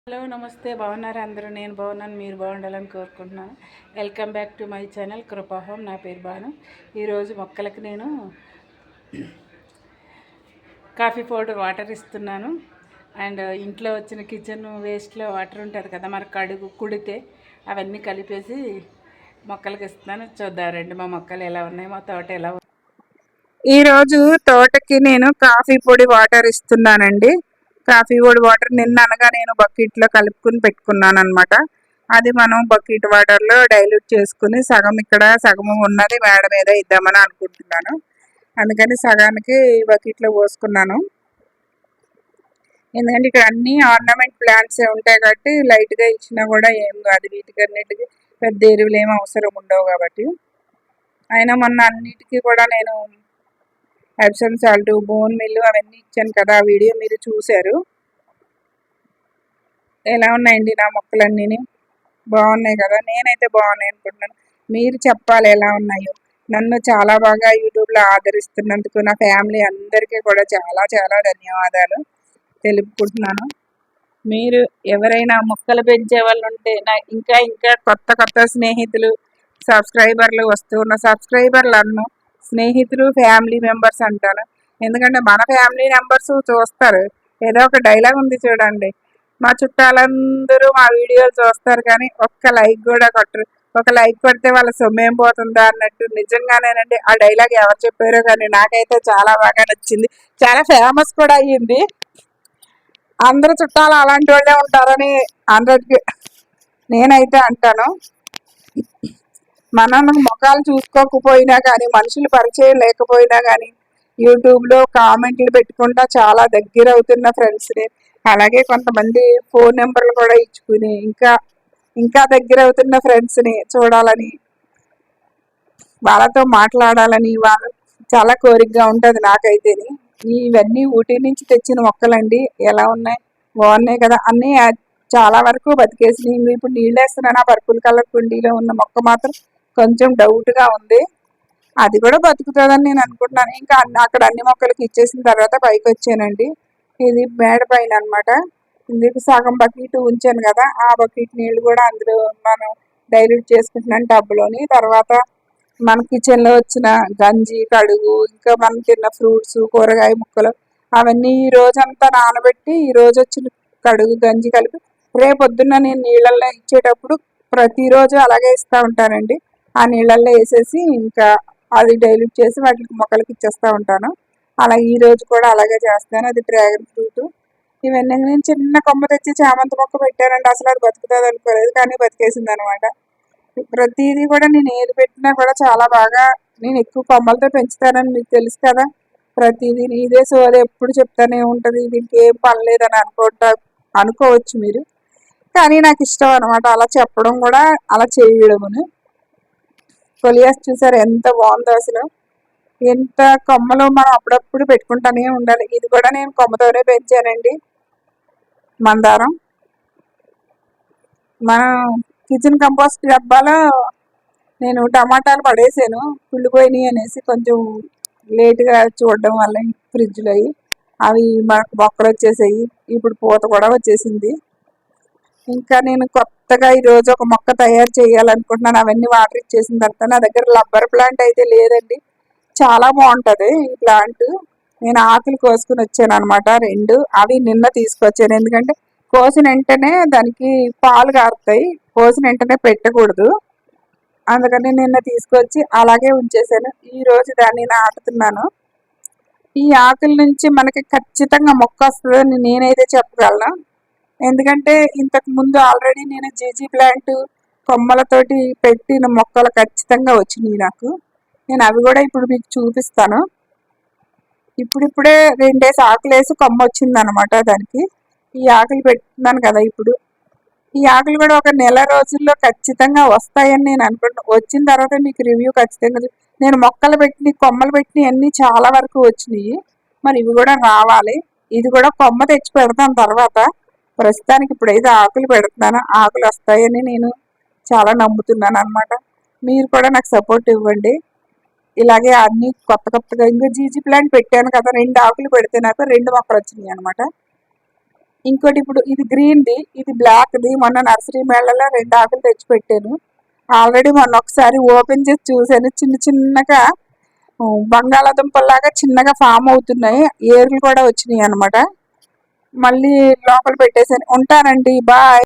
Hello నమస్తే బాగున్నారు అందరూ. నేను బాగున్నాను, మీరు బాగుండాలని కోరుకుంటున్నాను. Welcome back to my channel Krupa Home. నా పేరు బాను. ఈరోజు మొక్కలకి నేను కాఫీ పౌడర్ వాటర్ ఇస్తున్నాను. అండ్ ఇంట్లో వచ్చిన కిచెన్ వేస్ట్లో వాటర్ ఉంటుంది కదా, మరి కడుగు కుడితే అవన్నీ కలిపేసి మొక్కలకి ఇస్తున్నాను. చూద్దాం రండి మా మొక్కలు ఎలా ఉన్నాయి, మా తోట ఎలా ఉంది. ఈరోజు తోటకి నేను కాఫీ పొడి వాటర్ ఇస్తున్నానండి. కాఫీ పొడి వాటర్ నిన్న అనగా నేను బకెట్లో కలుపుకుని పెట్టుకున్నాను అనమాట. అది మనం బకెట్ వాటర్లో డైల్యూట్ చేసుకుని సగం ఇక్కడ సగం ఉన్నది మేడ మీద ఇద్దామని అనుకుంటున్నాను. అందుకని సగానికి బకెట్లో పోసుకున్నాను. ఎందుకంటే ఇక్కడ అన్ని ఆర్నమెంట్ ప్లాంట్స్ ఉంటాయి కాబట్టి లైట్గా ఇచ్చినా కూడా ఏం కాదు. వీటికన్నిటికీ పెద్ద ఎరువులు ఏమి అవసరం ఉండవు కాబట్టి. అయినా మొన్న అన్నిటికీ కూడా నేను ఎప్సమ్ సాల్ట్, బోన్ మిల్లు అవన్నీ ఇచ్చాను కదా, ఆ వీడియో మీరు చూశారు. ఎలా ఉన్నాయండి నా మొక్కలన్నీ? బాగున్నాయి కదా, నేనైతే బాగున్నాయి అనుకుంటున్నాను. మీరు చెప్పాలి ఎలా ఉన్నాయో. నన్ను చాలా బాగా యూట్యూబ్లో ఆదరిస్తున్నందుకు నా ఫ్యామిలీ అందరికీ కూడా చాలా చాలా ధన్యవాదాలు తెలుపుకుంటున్నాను. మీరు ఎవరైనా మొక్కలు పెంచే వాళ్ళు ఉంటే ఇంకా ఇంకా కొత్త కొత్త స్నేహితులు సబ్స్క్రైబర్లు వస్తున్న సబ్స్క్రైబర్లను స్నేహితులు ఫ్యామిలీ మెంబర్స్ అంటాను. ఎందుకంటే మన ఫ్యామిలీ మెంబర్స్ చూస్తారు. ఏదో ఒక డైలాగ్ ఉంది చూడండి, మా చుట్టాలందరూ మా వీడియోలు చూస్తారు కానీ ఒక్క లైక్ కూడా కొట్టరు. ఒక లైక్ కొడితే వాళ్ళ సొమ్మేం పోతుందా అన్నట్టు. నిజంగానేనండి, ఆ డైలాగ్ ఎవరు చెప్పారో కానీ నాకైతే చాలా బాగా నచ్చింది. చాలా ఫేమస్ కూడా అయ్యింది. అందరు చుట్టాలు అలాంటి వాళ్ళే ఉంటారని అందరికి నేనైతే అంటాను. మనం ముఖాలు చూసుకోకపోయినా కానీ, మనుషులు పరిచయం లేకపోయినా కానీ యూట్యూబ్లో కామెంట్లు పెట్టుకుంటా చాలా దగ్గర అవుతున్న ఫ్రెండ్స్ని, అలాగే కొంతమంది ఫోన్ నెంబర్లు కూడా ఇచ్చుకుని ఇంకా ఇంకా దగ్గర అవుతున్న ఫ్రెండ్స్ని చూడాలని, వాళ్ళతో మాట్లాడాలని వాళ్ళు చాలా కోరికగా ఉంటుంది నాకైతే. ఇవన్నీ ఊటీ నుంచి తెచ్చిన మొక్కలండి. ఎలా ఉన్నాయి? బాగున్నాయి కదా. అన్నీ చాలా వరకు బతికేసి ఇప్పుడు నీళ్ళు వేస్తున్నాను. ఆ పర్పుల్ కలర్ కుండీలో ఉన్న మొక్క మాత్రం కొంచెం డౌట్గా ఉంది. అది కూడా బతుకుతుందని నేను అనుకుంటున్నాను. ఇంకా అక్కడ అన్ని మొక్కలకి ఇచ్చేసిన తర్వాత పైకి వచ్చానండి. ఇది మేడ పైన అనమాట. ఇందుకు సగం బకెట్ ఉంచాను కదా, ఆ బకెట్ నీళ్ళు కూడా అందులో మనం డైల్యూట్ చేసుకుంటున్నాను టబ్లోని. తర్వాత మన కిచెన్లో వచ్చిన గంజి, కడుగు, ఇంకా మనం తిన్న ఫ్రూట్స్, కూరగాయ ముక్కలు అవన్నీ ఈ రోజంతా నానబెట్టి ఈ రోజు వచ్చిన కడుగు గంజి కలిపి రేపొద్దున్న నేను నీళ్ళల్లో ఇచ్చేటప్పుడు ప్రతిరోజు అలాగే ఇస్తూ ఉంటానండి. ఆ నీళ్ళల్లో వేసేసి ఇంకా అది డైల్యూట్ చేసి వాటికి మొక్కలకి ఇచ్చేస్తూ ఉంటాను. అలా ఈ రోజు కూడా అలాగే చేస్తాను. అది డ్రాగన్ ఫ్రూట్. ఇవన్నీ నేను చిన్న కొమ్మ తెచ్చి చామంతి మొక్క పెట్టానండి. అసలు అది బతుకుతుంది అనుకోలేదు, కానీ బతికేసింది అనమాట. ప్రతిదీ కూడా నేను ఏది పెట్టినా కూడా చాలా బాగా, నేను ఎక్కువ కొమ్మలతో పెంచుతానని మీకు తెలుసు కదా. ప్రతిదీ ఇదే సోది ఎప్పుడు చెప్తానే ఉంటుంది, దీనికి ఏం పనిలేదని అనుకోవచ్చు మీరు, కానీ నాకు ఇష్టం అనమాట అలా చెప్పడం కూడా అలా చేయడమును. కొలియాస్ చూసారు ఎంత బాగుందో అసలు. ఎంత కొమ్మలు మనం అప్పుడప్పుడు పెట్టుకుంటానే ఉండాలి. ఇది కూడా నేను కొమ్మతోనే పెంచానండి, మందారం. మనం కిచెన్ కంపోస్ట్ డబ్బాలో నేను టమాటాలు పడేసాను, కుళ్ళిపోయినాయి అనేసి. కొంచెం లేట్గా చూడడం వల్ల ఫ్రిడ్జ్లో అవి మనకు మొక్కలు వచ్చేసాయి. ఇప్పుడు పూత కూడా వచ్చేసింది. ఇంకా నేను కొత్తగా ఈరోజు ఒక మొక్క తయారు చేయాలనుకుంటున్నాను. అవన్నీ వాటర్ ఇచ్చేసిన తర్వాత నా దగ్గర రబ్బర్ ప్లాంట్ అయితే లేదండి. చాలా బాగుంటుంది ఈ ప్లాంట్. నేను ఆకులు కోసుకుని వచ్చాను అనమాట 2. అవి నిన్న తీసుకొచ్చాను. ఎందుకంటే కోసిన వెంటనే దానికి పాలు కారుతాయి, కోసిన వెంటనే పెట్టకూడదు. అందుకని నిన్న తీసుకొచ్చి అలాగే ఉంచేసాను. ఈరోజు దాన్ని నాటుతున్నాను. ఈ ఆకుల నుంచి మనకి ఖచ్చితంగా మొక్క వస్తుందని నేనైతే చెప్పగలను. ఎందుకంటే ఇంతకు ముందు ఆల్రెడీ నేను జీజీ ప్లాంట్ కొమ్మలతోటి పెట్టిన మొక్కలు ఖచ్చితంగా వచ్చినాయి నాకు. నేను అవి కూడా ఇప్పుడు మీకు చూపిస్తాను. ఇప్పుడిప్పుడే 2 ఆకులు వేసి కొమ్మ వచ్చింది అనమాట దానికి. ఈ ఆకులు పెట్టుకున్నాను కదా ఇప్పుడు. ఈ ఆకులు కూడా ఒక నెల రోజుల్లో ఖచ్చితంగా వస్తాయని నేను అనుకుంటున్నాను. వచ్చిన తర్వాత మీకు రివ్యూ ఖచ్చితంగా. నేను మొక్కలు పెట్టి కొమ్మలు పెట్టి అన్నీ చాలా వరకు వచ్చినాయి. మరి ఇవి కూడా రావాలి. ఇది కూడా కొమ్మ తెచ్చి పెడతాను తర్వాత. ప్రస్తుతానికి ఇప్పుడైతే ఆకులు పెడుతున్నాను. ఆకులు వస్తాయని నేను చాలా నమ్ముతున్నాను అనమాట. మీరు కూడా నాకు సపోర్ట్ ఇవ్వండి. ఇలాగే అన్ని కొత్త కొత్తగా ఇంకా జీజీ ప్లాంట్ పెట్టాను కదా, 2 ఆకులు పెడితే నాకు 2 మొక్కలు వచ్చినాయి అనమాట. ఇంకోటి ఇప్పుడు ఇది గ్రీన్ది, ఇది బ్లాక్ది. మొన్న నర్సరీ మేళలో 2 ఆకులు తెచ్చి పెట్టాను. ఆల్రెడీ మొన్న ఒకసారి ఓపెన్ చేసి చూశాను. చిన్న చిన్నగా బంగాళాదుంపల్లాగా చిన్నగా ఫామ్ అవుతున్నాయి. ఏర్లు కూడా వచ్చినాయి అన్నమాట. మళ్ళీ లోపల పెట్టేసాను. ఉంటానండి. బాయ్.